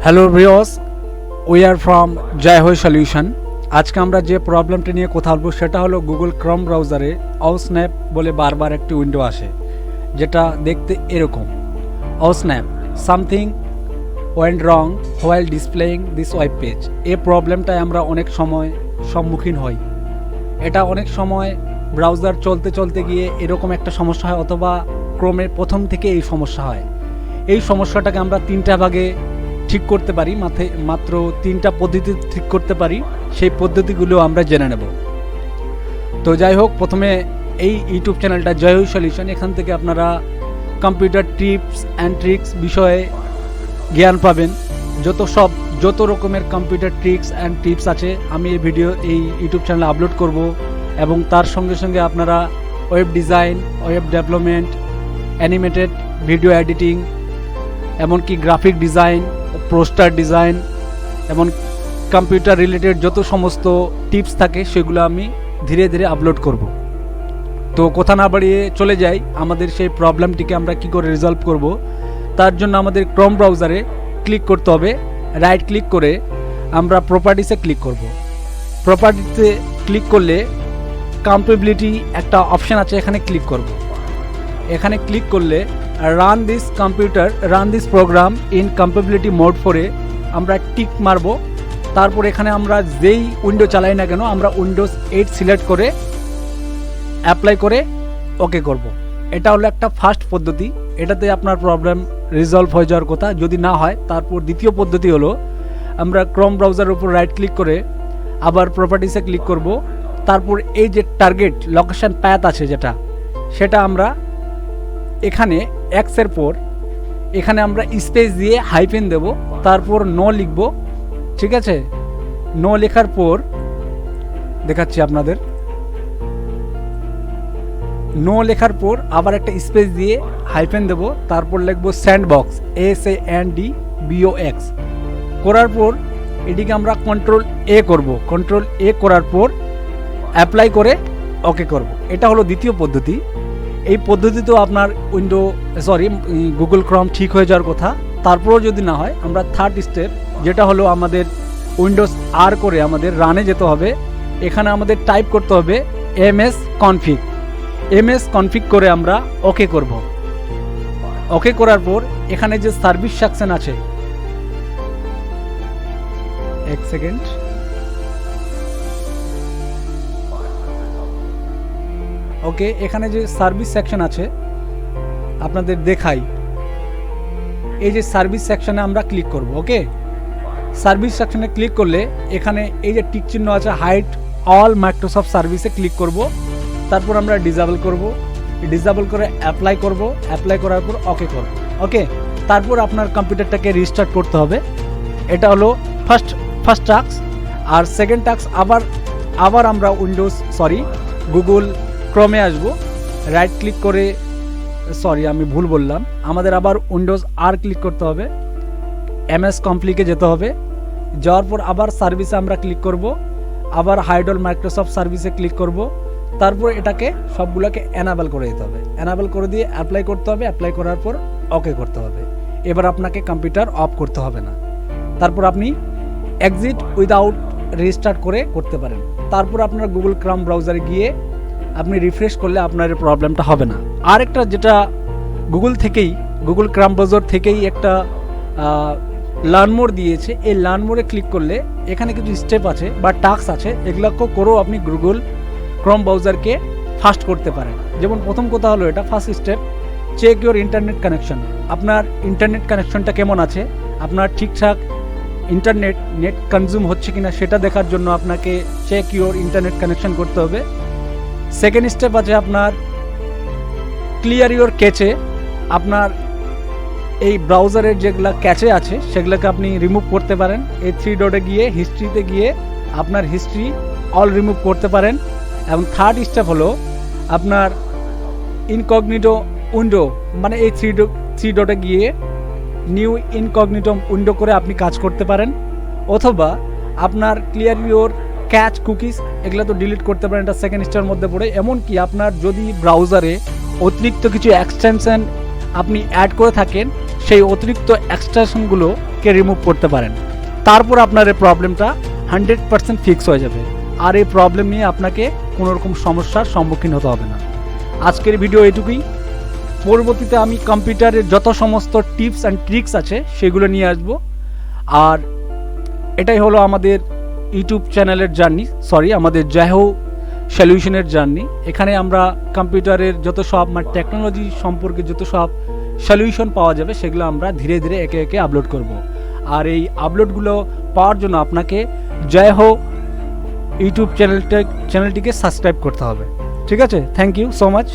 Hello viewers, we are from জয় হোই solution. আজকে আমরা যে প্রবলেমটি নিয়ে কথা বলবো সেটা হলো গুগল ক্রোম ব্রাউজারে আউসন্যাপ বলে বারবার একটি উইন্ডো আসে, যেটা দেখতে এরকম। Aw snap, something went wrong while displaying this web page. এই প্রবলেমটায় আমরা অনেক সময় সম্মুখীন হই। এটা অনেক সময় ব্রাউজার চলতে চলতে গিয়ে এরকম একটা সমস্যা হয়, অথবা ক্রোমের প্রথম থেকে এই সমস্যা হয়। এই সমস্যাটাকে আমরা তিনটা ভাগে ঠিক করতে পারি, মাত্র তিনটা পদ্ধতি ঠিক করতে পারি। সেই পদ্ধতিগুলো আমরা জেনে নেব। তো যাই হোক, প্রথমে এই ইউটিউব চ্যানেলটা জয় হোই সলিউশন, এখান থেকে আপনারা কম্পিউটার টিপস অ্যান্ড ট্রিক্স বিষয়ে জ্ঞান পাবেন। যত রকমের কম্পিউটার ট্রিক্স অ্যান্ড টিপস আছে আমি এই ইউটিউব চ্যানেলে আপলোড করব, এবং তার সঙ্গে সঙ্গে আপনারা web design, web development, animated video editing, এমনকি গ্রাফিক ডিজাইন, পোস্টার ডিজাইন, এমন কম্পিউটার রিলেটেড যত সমস্ত টিপস থাকে সেগুলো আমি ধীরে ধীরে আপলোড করব। তো কথা না বাড়িয়ে চলে যাই আমাদের সেই প্রবলেমটিকে আমরা কি করে রিজলভ করব। তার জন্য আমাদের ক্রোম ব্রাউজারে ক্লিক করতে হবে। রাইট ক্লিক করে আমরা প্রপার্টিসে ক্লিক করব। প্রপার্টিতে ক্লিক করলে কম্প্যাটিবিলিটি একটা অপশান আছে, এখানে ক্লিক করব। এখানে ক্লিক করলে run this program in compatibility mode ফরে আমরা টিক মারব। তারপর এখানে আমরা যেই উইন্ডো চালাই না কেন আমরা উইন্ডোজ 8 সিলেক্ট করে অ্যাপ্লাই করে ওকে করব। এটা হলো একটা ফার্স্ট পদ্ধতি, এটাতে আপনার প্রবলেম রিজলভ হয়ে যাওয়ার কথা। যদি না হয় তারপর দ্বিতীয় পদ্ধতি হলো আমরা ক্রোম ব্রাউজারের উপর রাইট ক্লিক করে আবার প্রপার্টিসে ক্লিক করব। তারপর এই যে টার্গেট লোকেশন প্যাথ আছে সেটা আমরা এখানে এক্সের পর এখানে আমরা স্পেস দিয়ে হাইফেন দেব, তারপর নো লিখব। ঠিক আছে, নো লেখার পর দেখাচ্ছি আপনাদের। নো লেখার পর আবার একটা স্পেস দিয়ে হাইফেন দেব, তারপর লিখব স্যান্ডবক্স, SANDBOX। করার পর এটিকে আমরা কন্ট্রোল A করব। কন্ট্রোল A করার পর অ্যাপ্লাই করে ওকে করব। এটা হলো দ্বিতীয় পদ্ধতি। এই পদ্ধতিতেও আপনার গুগল ক্রোম ঠিক হয়ে যাওয়ার কথা। তারপরেও যদি না হয় আমরা থার্ড স্টেপ, যেটা হলো আমাদের উইন্ডোজ আর করে আমাদের রানে যেতে হবে। এখানে আমাদের টাইপ করতে হবে MS config করে আমরা ওকে করব। ওকে করার পর এখানে যে সার্ভিস সেকশন আছে, এক সেকেন্ড, ওকে, এখানে যে সার্ভিস সেকশন আছে আপনাদের দেখাই। এই যে সার্ভিস সেকশনে আমরা ক্লিক করব। ওকে, সার্ভিস সেকশনে ক্লিক করলে এখানে এই যে টিক চিহ্ন আছে হাইড অল মাইক্রোসফট সার্ভিসে ক্লিক করব। তারপর আমরা ডিসেবল করব। ডিসেবল করে অ্যাপ্লাই করব। অ্যাপ্লাই করার পর ওকে করব। ওকে, তারপর আপনার কম্পিউটারটাকে রিস্টার্ট করতে হবে। এটা হলো ফার্স্ট টাস্ক। আর সেকেন্ড টাস্ক আবার আমরা গুগল ক্রোমে আসব। রাইট ক্লিক করে আমি ভুল বললাম, আমাদের আবার উইন্ডোজ আর ক্লিক করতে হবে। MS কমপ্লিকে যেতে হবে। যাওয়ার পর আবার সার্ভিসে আমরা ক্লিক করব। আবার হাইড অল মাইক্রোসফট সার্ভিসে ক্লিক করব। তারপর এটাকে সবগুলোকে এনাবেল করে দিতে হবে। এনাবেল করে দিয়ে অ্যাপ্লাই করতে হবে। অ্যাপ্লাই করার পর ওকে করতে হবে। এবার আপনাকে কম্পিউটার অফ করতে হবে না। তারপর আপনি এক্সিট উইদাউট রিস্টার্ট করে করতে পারেন। তারপর আপনার গুগল ক্রোম ব্রাউজারে গিয়ে আপনি রিফ্রেশ করলে আপনার এই প্রবলেমটা হবে না। আর একটা যেটা গুগল ক্রোম ব্রাউজার থেকেই একটা লার্ন মোর দিয়েছে, এই লার্ন মোরে ক্লিক করলে এখানে কিছু স্টেপ আছে বা টাস্ক আছে, এগুলোকে করেও আপনি গুগল ক্রোম ব্রাউজারকে ফাস্ট করতে পারেন। যেমন প্রথম কথা হলো, এটা first step, check your internet connection. আপনার ইন্টারনেট কানেকশনটা কেমন আছে, আপনার ঠিকঠাক নেট কনজিউম হচ্ছে কিনা সেটা দেখার জন্য আপনাকে চেক ইউর ইন্টারনেট কানেকশন করতে হবে। সেকেন্ড স্টেপ আছে আপনার ক্লিয়ার ইউর ক্যাচে। আপনার এই ব্রাউজারের যেগুলো ক্যাচে আছে সেগুলোকে আপনি রিমুভ করতে পারেন। এই 3 ডটে গিয়ে হিস্ট্রিতে গিয়ে আপনার হিস্ট্রি অল রিমুভ করতে পারেন। এবং থার্ড স্টেপ হলো আপনার ইনকগনিটো উইন্ডো, মানে এই 3 ডটে গিয়ে নিউ ইনকগনিটো উইন্ডো করে আপনি কাজ করতে পারেন। অথবা আপনার ক্লিয়ার ইউর ক্যাচ কুকিজ, এগুলো তো ডিলিট করতে পারেন, এটা সেকেন্ড স্টেপের মধ্যে পড়ে। এমনকি আপনার যদি ব্রাউজারে অতিরিক্ত কিছু এক্সটেনশন আপনি অ্যাড করে থাকেন সেই অতিরিক্ত এক্সট্রাকশনগুলোকে রিমুভ করতে পারেন। তারপর আপনার এই প্রবলেমটা 100% ফিক্স হয়ে যাবে, আর এই প্রবলেম নিয়ে আপনাকে কোনো রকম সমস্যার সম্মুখীন হতে হবে না। আজকের ভিডিও এটুকুই। পরবর্তীতে আমি কম্পিউটারের যত সমস্ত টিপস অ্যান্ড ট্রিক্স আছে সেগুলো নিয়ে আসব। আর এটাই হলো আমাদের ইউটিউব চ্যানেলের জার্নি, আমাদের জায়হো সলিউশনের জার্নি। এখানে আমরা কম্পিউটারের যত সব টেকনোলজি সম্পর্কে যত সব সলিউশন পাওয়া যাবে সেগুলো আমরা ধীরে ধীরে একে একে আপলোড করব। আর এই আপলোডগুলো পাওয়ার জন্য আপনাকে জায়হো ইউটিউব চ্যানেলটিকে সাবস্ক্রাইব করতে হবে। ঠিক আছে, থ্যাংক ইউ সো মাচ।